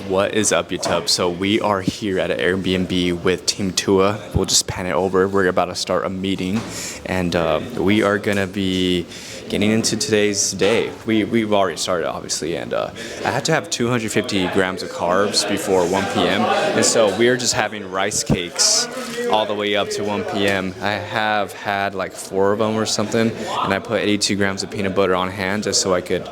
What is up, YouTube? So we are here at an Airbnb with Team TUA. We'll just pan it over. We're about to start a meeting, and we are gonna be getting into today's day. We've already started, obviously, and I had to have 250 grams of carbs before 1 p.m. And so we are just having rice cakes all the way up to 1 p.m. I have had like 4 of them or something, and I put 82 grams of peanut butter on hand just so I could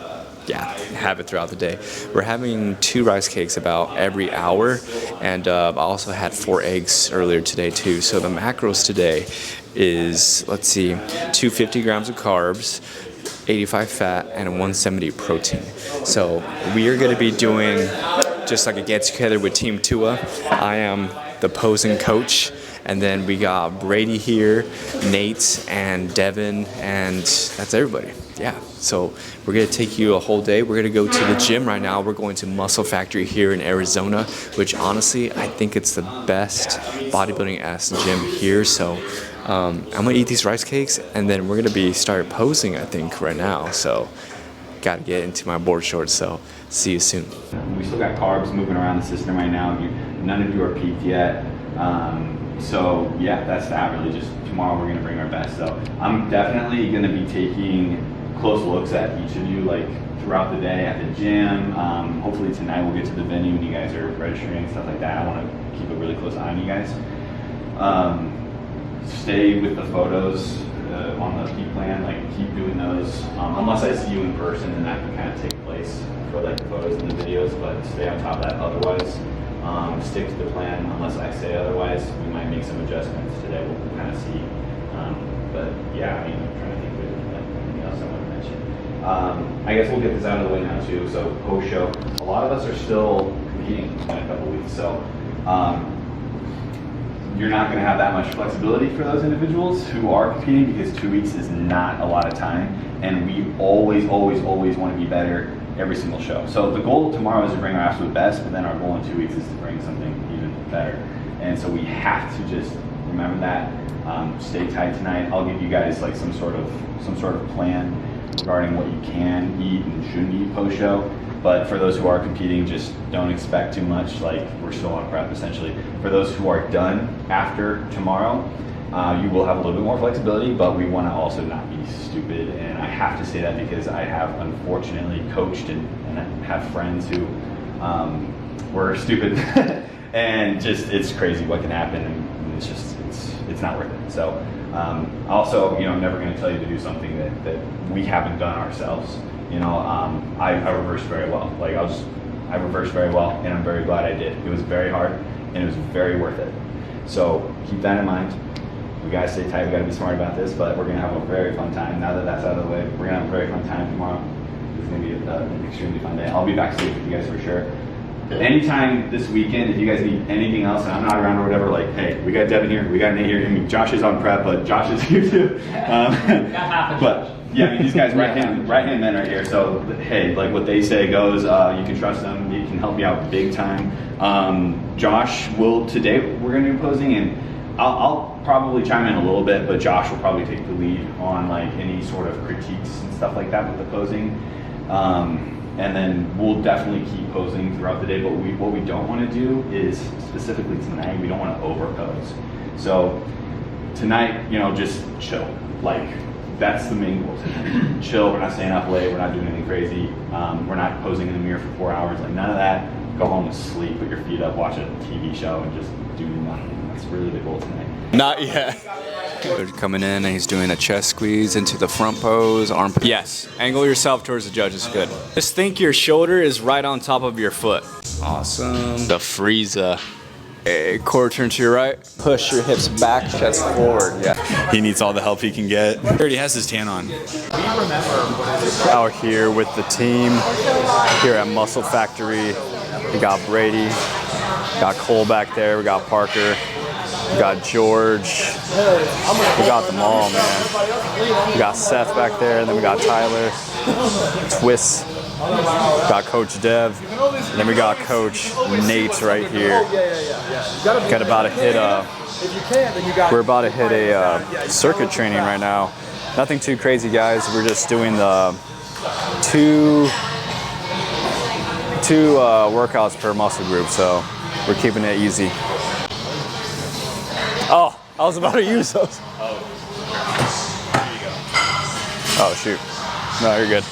have it throughout the day. We're having 2 rice cakes about every hour, and I also had 4 eggs earlier today too. So the macros today is, let's see, 250 grams of carbs, 85 fat, and 170 protein. So we are going to be doing just like a get together with Team TUA. I am the posing coach, and then we got Brady here, Nate, and Devin, and that's everybody. Yeah, so we're gonna take you a whole day. We're gonna go to the gym right now. We're going to Muscle Factory here in Arizona, which honestly, I think it's the best bodybuilding-ass gym here. So I'm gonna eat these rice cakes, and then we're gonna start posing, I think, right now. So gotta get into my board shorts, so see you soon. We still got carbs moving around the system right now. None of you are peaked yet. So yeah, that's that really. Just tomorrow we're gonna bring our best. So I'm definitely gonna be taking close looks at each of you, like throughout the day at the gym. Hopefully tonight we'll get to the venue when you guys are registering and stuff like that. I want to keep a really close eye on you guys. Stay with the photos on the peak plan, like keep doing those. Unless I see you in person, then that can kind of take place for like the photos and the videos, but stay on top of that. Otherwise, stick to the plan unless I say otherwise. We might make some adjustments today. We'll kind of see. But yeah, I mean, I'm trying to think of like anything else I want to mention. I guess we'll get this out of the way now too. So post show, a lot of us are still competing in a couple weeks. So you're not going to have that much flexibility for those individuals who are competing, because 2 weeks is not a lot of time, and we always want to be better every single show. So the goal tomorrow is to bring our absolute best, but then our goal in 2 weeks is to bring something even better. And so we have to just remember that. Stay tight tonight. I'll give you guys like some sort of plan regarding what you can eat and shouldn't eat post show. But for those who are competing, just don't expect too much. Like, we're still on prep essentially. For those who are done after tomorrow, you will have a little bit more flexibility, but we want to also not be stupid. And I have to say that because I have unfortunately coached and have friends who were stupid. And just, it's crazy what can happen, and it's just, it's not worth it. So also, I'm never going to tell you to do something that we haven't done ourselves. I reversed very well. Like, I reversed very well, and I'm very glad I did. It was very hard, and it was very worth it. So keep that in mind. We gotta stay tight. We gotta be smart about this, but we're gonna have a very fun time. Now that that's out of the way, we're gonna have a very fun time tomorrow. It's gonna be an extremely fun day. I'll be backstage with you guys for sure. Anytime this weekend, if you guys need anything else and I'm not around or whatever, like, hey, we got Devin here, we got Nate here. I mean, Josh is on prep, but Josh is here too. But yeah, I mean, these guys right hand men right here. So hey, like what they say goes. You can trust them. He can help you out big time. Josh will today. We're gonna do posing, and I'll probably chime in a little bit, but Josh will probably take the lead on like any sort of critiques and stuff like that with the posing. And then we'll definitely keep posing throughout the day, but what we don't want to do is, specifically tonight, we don't want to overpose. So tonight, just chill. Like, that's the main goal tonight. Chill, we're not staying up late, we're not doing anything crazy. We're not posing in the mirror for 4 hours, like none of that. Go home and sleep, put your feet up, watch a TV show, and just do nothing. That's really the goal tonight. Not yet. They're coming in, and he's doing a chest squeeze into the front pose, arm. Yes, angle yourself towards the judge is good. Just think your shoulder is right on top of your foot. Awesome. The Frieza. Hey, core turn to your right. Push your hips back, chest forward. Yeah. He needs all the help he can get. He already has his tan on. Out here with the team, here at Muscle Factory. We got Brady, got Cole back there, we got Parker. We got George. We got them all, man. We got Seth back there, and then we got Tyler. Twist. We got Coach Dev. And then we got Coach Nate right here. Got about to hit we're about to hit a circuit training right now. Nothing too crazy, guys. We're just doing the 2 workouts per muscle group, so we're keeping it easy. Oh, I was about to use those. Oh shoot. No, you're good.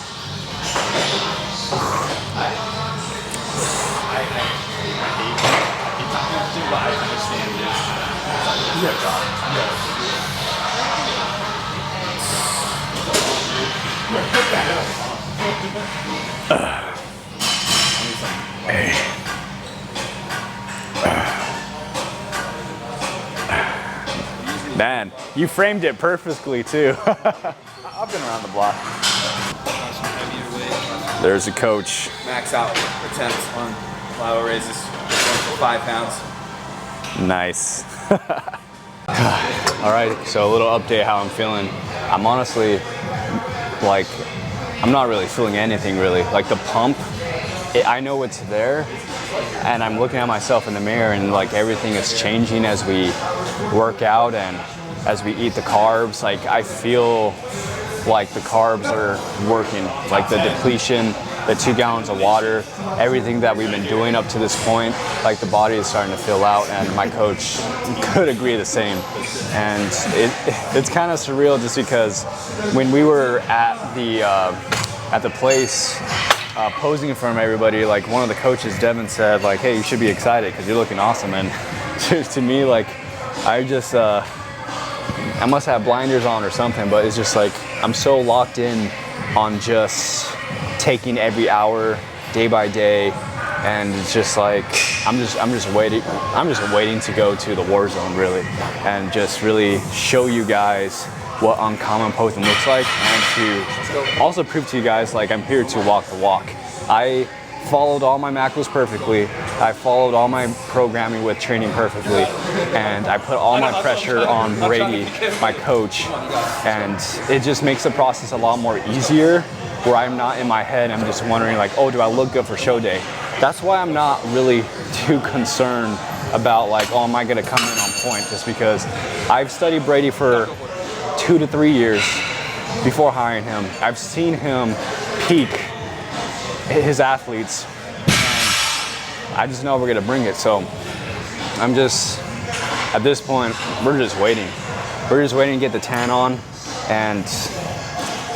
Man, you framed it perfectly too. I've been around the block. There's a coach. Max out attempts on lateral raises, going for 5 pounds. Nice. All right, so a little update how I'm feeling. I'm honestly, like, I'm not really feeling anything really. Like the pump, I know it's there, and I'm looking at myself in the mirror and like everything is changing as we work out and as we eat the carbs. Like I feel like the carbs are working, like the depletion, the 2 gallons of water, everything that we've been doing up to this point, like the body is starting to fill out, and my coach could agree the same. And it's kind of surreal just because when we were at the place posing in front of everybody, like one of the coaches, Devin, said like, hey, you should be excited because you're looking awesome. And to me, like, I just, I must have blinders on or something, but it's just like, I'm so locked in on just taking every hour, day by day, and it's just like, I'm just waiting to go to the war zone really, and just really show you guys what uncommon posing looks like, and to also prove to you guys like I'm here to walk the walk. I followed all my macros perfectly. I followed all my programming with training perfectly, and I put all my pressure on Brady, my coach, and it just makes the process a lot more easier, where I'm not in my head, I'm just wondering like, oh, do I look good for show day? That's why I'm not really too concerned about like, oh, am I gonna come in on point, just because I've studied Brady for 2 to 3 years before hiring him. I've seen him peak his athletes, and I just know we're gonna bring it. So I'm just, at this point, we're just waiting. We're just waiting to get the tan on, and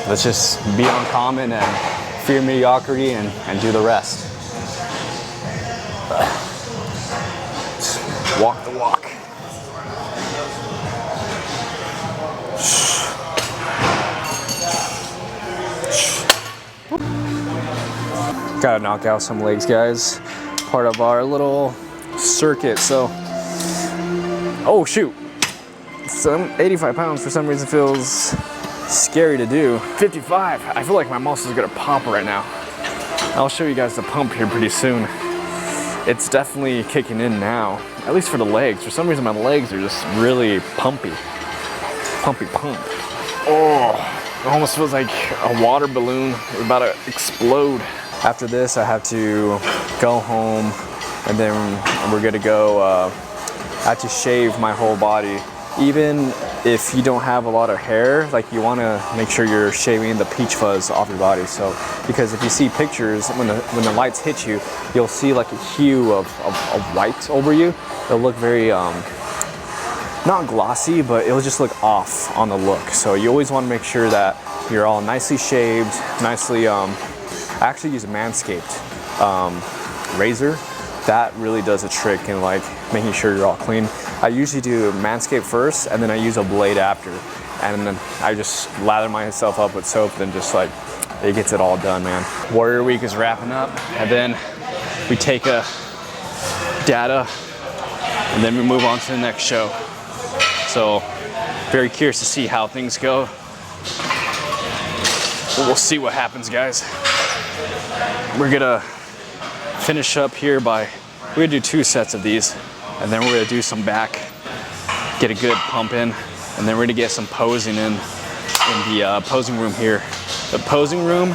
let's just be uncommon and fear mediocrity and do the rest. Just walk the walk. Gotta knock out some legs, guys. Part of our little circuit, so. Oh shoot. Some 85 pounds for some reason feels scary to do. 55, I feel like my muscles are gonna pop right now. I'll show you guys the pump here pretty soon. It's definitely kicking in now, at least for the legs. For some reason my legs are just really pumpy. Pumpy pump. Oh, it almost feels like a water balloon is about to explode. After this, I have to go home, and then we're gonna go, I have to shave my whole body. Even if you don't have a lot of hair, like you wanna make sure you're shaving the peach fuzz off your body. So, because if you see pictures, when the lights hit you, you'll see like a hue of white over you. It'll look very, not glossy, but it'll just look off on the look. So you always wanna make sure that you're all nicely shaved, nicely, I actually use a Manscaped razor. That really does a trick in like making sure you're all clean. I usually do Manscaped first, and then I use a blade after. And then I just lather myself up with soap, then just like, it gets it all done, man. Warrior Week is wrapping up, and then we take a data, and then we move on to the next show. So, very curious to see how things go. But we'll see what happens, guys. We're gonna finish up here we're gonna do 2 sets of these, and then we're gonna do some back, get a good pump in, and then we're gonna get some posing in the posing room here. The posing room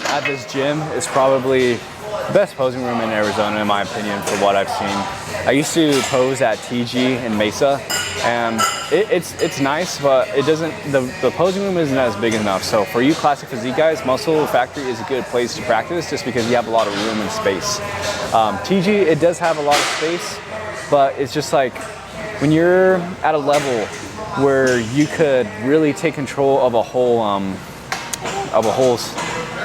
at this gym is probably the best posing room in Arizona, in my opinion, for what I've seen. I used to pose at TG in Mesa, and it's nice, but it doesn't. The posing room isn't as big enough. So for you classic physique guys, Muscle Factory is a good place to practice, just because you have a lot of room and space. TG, it does have a lot of space, but it's just like when you're at a level where you could really take control of a whole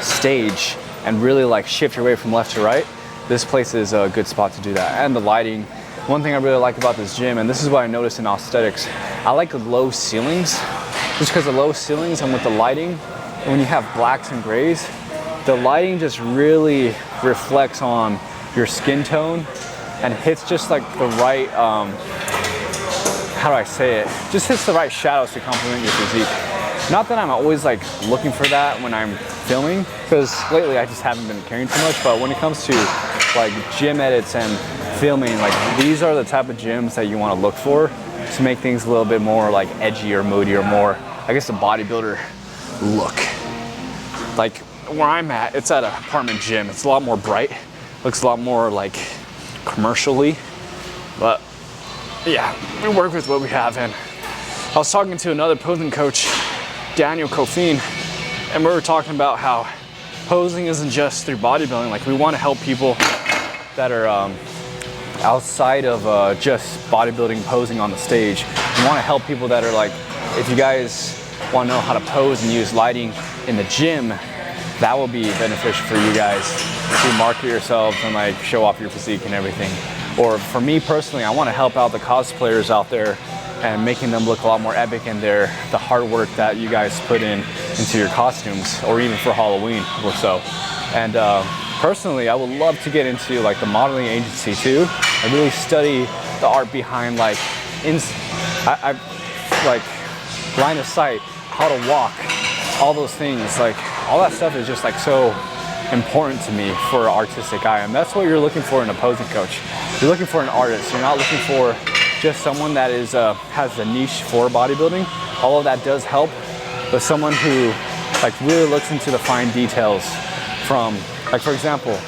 stage and really like shift your weight from left to right. This place is a good spot to do that. And the lighting. One thing I really like about this gym, and this is what I noticed in aesthetics, I like the low ceilings. Just because of low ceilings and with the lighting, and when you have blacks and grays, the lighting just really reflects on your skin tone and hits just like the right, how do I say it? Just hits the right shadows to complement your physique. Not that I'm always like looking for that when I'm filming, because lately I just haven't been caring too much, but when it comes to like gym edits and filming, like these are the type of gyms that you want to look for to make things a little bit more like edgy or moody or more, I guess, a bodybuilder look. Like where I'm at, it's at an apartment gym. It's a lot more bright, looks a lot more like commercially, but yeah, we work with what we have. And I was talking to another posing coach, Daniel Kofin, and we were talking about how posing isn't just through bodybuilding. Like we want to help people that are outside of just bodybuilding, posing on the stage. We want to help people that are like, if you guys want to know how to pose and use lighting in the gym, that will be beneficial for you guys to market yourselves and like show off your physique and everything. Or for me personally, I want to help out the cosplayers out there and making them look a lot more epic in the hard work that you guys put into your costumes, or even for Halloween or so. And personally, I would love to get into like the modeling agency too. I really study the art behind like, I like line of sight, how to walk, all those things. Like all that stuff is just like so important to me for an artistic eye, and that's what you're looking for in a posing coach. You're looking for an artist. You're not looking for just someone that is has a niche for bodybuilding. All of that does help, but someone who like really looks into the fine details from, like for example,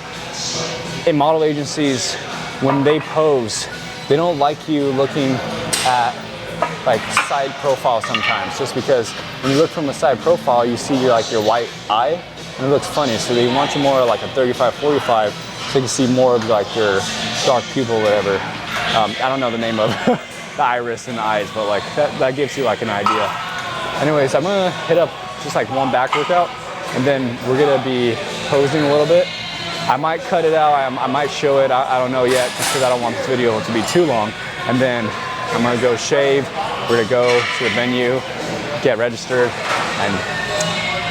in model agencies, when they pose, they don't like you looking at like side profile sometimes, just because when you look from a side profile, you see your white eye and it looks funny. So they want you more like a 35-45, so you can see more of like your dark pupil or whatever. I don't know the name of the iris and the eyes, but like that gives you like an idea. Anyways, I'm gonna hit up just like one back workout, and then we're gonna be posing a little bit. I might cut it out, I might show it, I don't know yet, just because I don't want this video to be too long. And then I'm gonna go shave, we're gonna go to the venue, get registered, and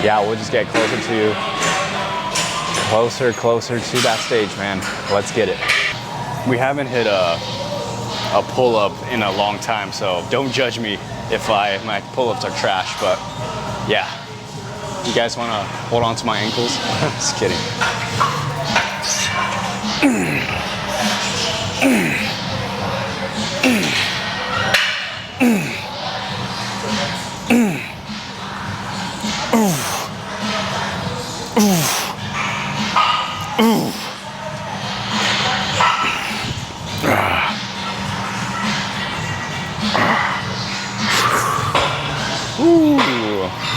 yeah, we'll just get closer to that stage, man. Let's get it. We haven't hit a pull-up in a long time, so don't judge me if my pull-ups are trash, but yeah. You guys wanna hold on to my ankles? Just kidding.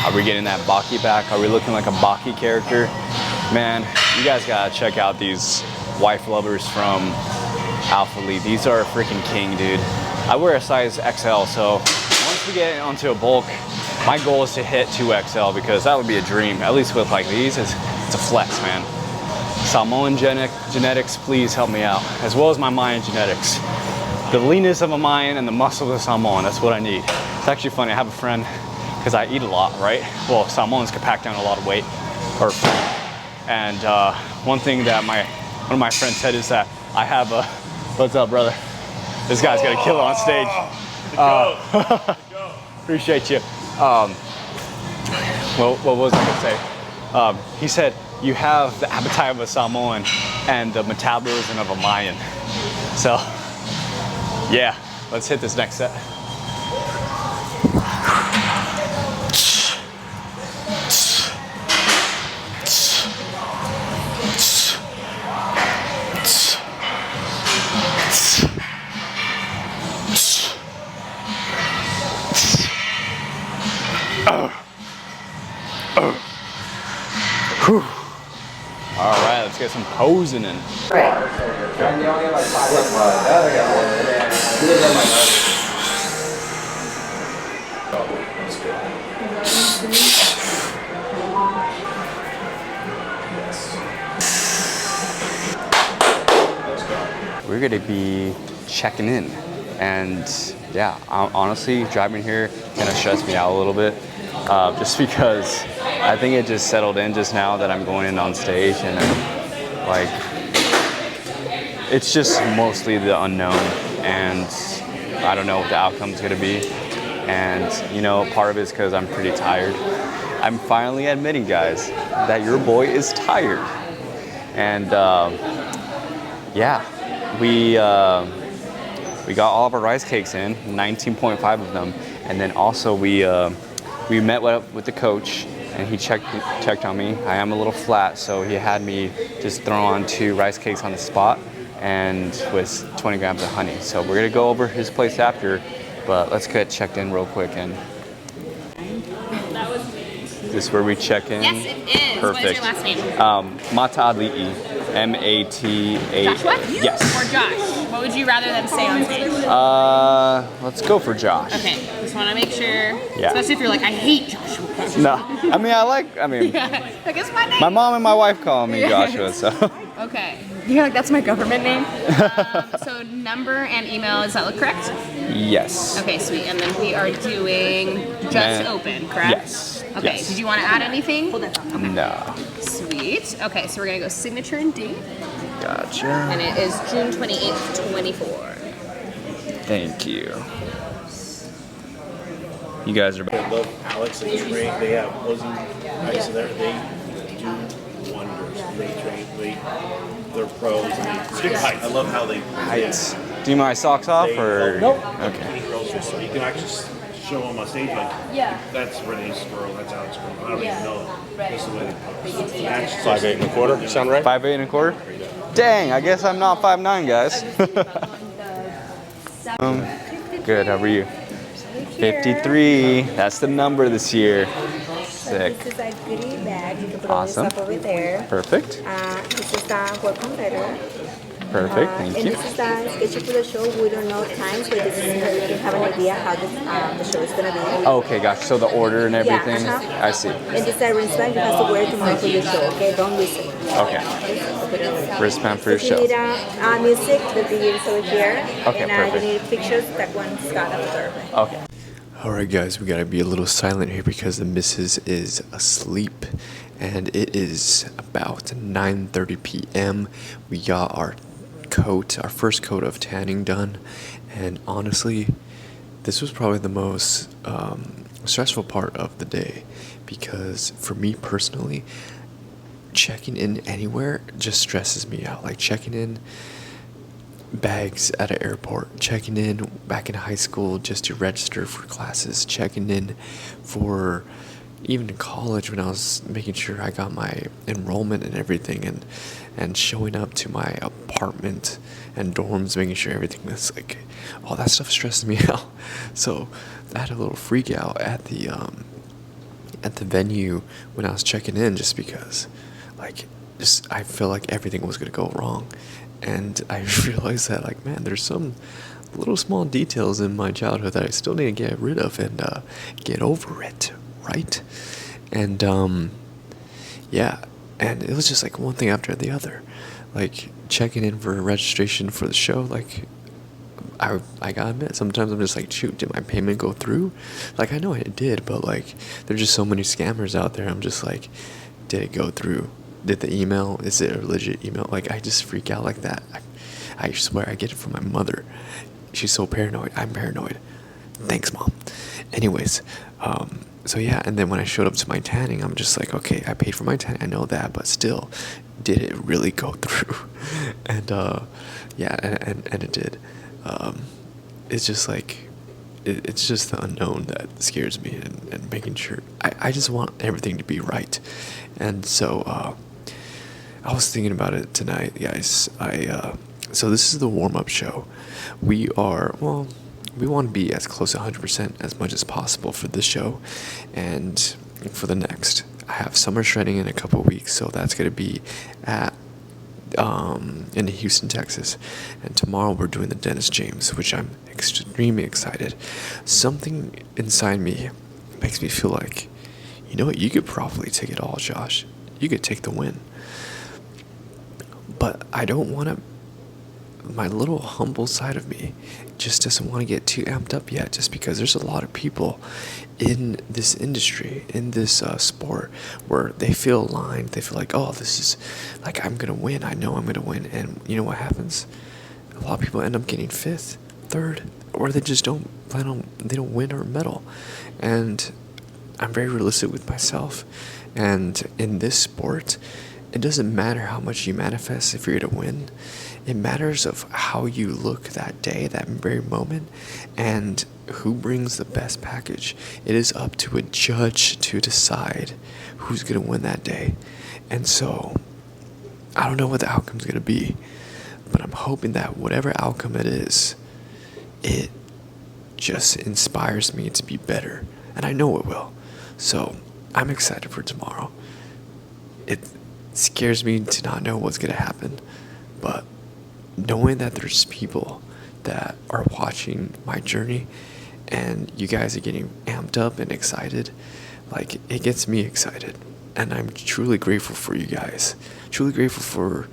Are we getting that Baki back? Are we looking like a Baki character? Man, you guys gotta check out these wife lovers from Alpha Elite. These are a freaking king, dude. I wear a size XL, so once we get onto a bulk, my goal is to hit 2XL, because that would be a dream. At least with like these, it's a flex, man. Samoan genetics, please help me out, as well as my Mayan genetics. The leanness of a Mayan and the muscles of Samoan, that's what I need. It's actually funny, I have a friend, because I eat a lot, right? Well, Samoans can pack down a lot of weight, or food. And one thing that one of my friends said is that I have a, what's up, brother? This guy's gonna kill it on stage. Appreciate you. What was I gonna say? He said, you have the appetite of a Samoan and the metabolism of a Mayan. So, yeah, let's hit this next set. get some posing in. We're gonna be checking in, and yeah, honestly, driving here kind of stressed me out a little bit, just because I think it just settled in just now that I'm going in on stage, and like it's just mostly the unknown, and I don't know what the outcome's gonna be, and you know, part of it's because I'm pretty tired. I'm finally admitting, guys, that your boy is tired, and yeah. We got all of our rice cakes in, 19.5 of them, and then also we met with the coach, and he checked on me. I am a little flat, so he had me just throw on 2 rice cakes on the spot, and with 20 grams of honey. So we're gonna go over his place after, but let's get checked in real quick. And is this where we check in? Yes, it is. Perfect. What is your last name? Mata'ali'i. M-A-T-A. Joshua? Yes. Or Josh? What would you rather them say on stage? Let's go for Josh. Okay, just want to make sure. Yeah. Especially if you're like, I hate Joshua. No, I mean, Like, it's my name. my mom and my wife call me Joshua, so. Okay. You're like, that's my government name? So number and email, does that look correct? Yes. Okay, sweet. And then we are doing just open, correct? Yes. Okay, Yes. did you want to add anything? No. Sweet. Okay, so we're going to go signature and date. Gotcha. And it is June 28th, 24. Thank you. You guys are. I love Alex and Trey. They have wasn't ice in there. They do wonders. They're pros. I love how they. Heights. Do you want my socks off or? Nope. Okay. So you can actually show them on stage like, that's Renee's girl, that's Alex's girl. I don't even know. That's the way they match. 5'8" and a quarter. Sound right? 5'8" and a quarter. Dang, I guess I'm not 5'9", guys. Good. How are you? 53. That's the number this year. Sick. This is a goodie bag. You can put all Awesome. this stuff over there. Perfect. This is the welcome letter. Perfect. Thank And you. this is the schedule for the show. We don't know time, so this is so you can have an idea how the show is going to be. Okay, gotcha. So the order and everything. uh-huh. I see. And this is a wristband. You have to wear it tomorrow for your show, okay? Don't miss it. Okay. Wristband for your If you show. need music, the video is over here. Okay, and perfect. you need pictures, that one's got up there. Okay. Alright guys, we gotta be a little silent here because the missus is asleep, and it is about 9:30 p.m. We got our first coat of tanning done, and honestly, this was probably the most stressful part of the day, because for me personally, checking in anywhere just stresses me out. Like checking in bags at an airport, checking in back in high school just to register for classes, checking in for even in college when I was making sure I got my enrollment and everything, and showing up to my apartment and dorms, making sure everything was like, all that stuff stresses me out. So I had a little freak out at the venue when I was checking in, just because I felt like everything was gonna go wrong. And I realized that, like, man, there's some little small details in my childhood that I still need to get rid of and get over it, right? And yeah, and it was just like one thing after the other. Like checking in for registration for the show, like I gotta admit, sometimes I'm just like, shoot, did my payment go through? Like I know it did, but like there's just so many scammers out there. I'm just like, did it go through? Did the email, is it a legit email? Like, I just freak out like that. I swear I get it from my mother. She's so paranoid. I'm paranoid. Thanks, Mom. Anyways, so yeah, and then when I showed up to my tanning, I'm just like, okay, I paid for my tanning, I know that, but still, did it really go through? And, yeah, and it did. It's just like, it's just the unknown that scares me, and making sure, I just want everything to be right. And so, I was thinking about it tonight, guys. So this is the warm-up show. We want to be as close to 100% as much as possible for this show, and for the next. I have summer shredding in a couple weeks, so that's going to be at in Houston, Texas. And tomorrow we're doing the Dennis James, which I'm extremely excited. Something inside me makes me feel like, you know what, you could probably take it all, Josh. You could take the win. But I don't want to, my little humble side of me just doesn't want to get too amped up yet, just because there's a lot of people in this industry, in this sport, where they feel aligned. They feel like, oh, this is like, I'm going to win. I know I'm going to win. And you know what happens? A lot of people end up getting 5th, 3rd, or they just don't plan on, they don't win or medal. And I'm very realistic with myself. And in this sport, it doesn't matter how much you manifest if you're going to win. It matters of how you look that day, that very moment, and who brings the best package. It is up to a judge to decide who's going to win that day. And so, I don't know what the outcome's going to be, but I'm hoping that whatever outcome it is, it just inspires me to be better. And I know it will. So, I'm excited for tomorrow. It scares me to not know what's going to happen, but knowing that there's people that are watching my journey and you guys are getting amped up and excited, like, it gets me excited. And I'm truly grateful for you guys. Truly grateful for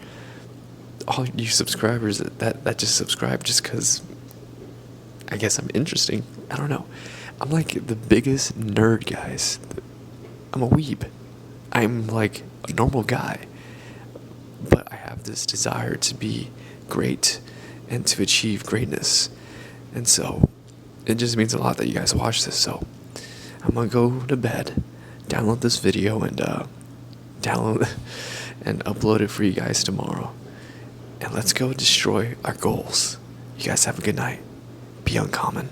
all you subscribers that just subscribe just because I guess I'm interesting. I don't know. I'm like the biggest nerd, guys. I'm a weeb. I'm like a normal guy. But I have this desire to be great and to achieve greatness. And so it just means a lot that you guys watch this. So I'm gonna go to bed, download this video, and download and upload it for you guys tomorrow. And let's go destroy our goals. You guys have a good night. Be uncommon.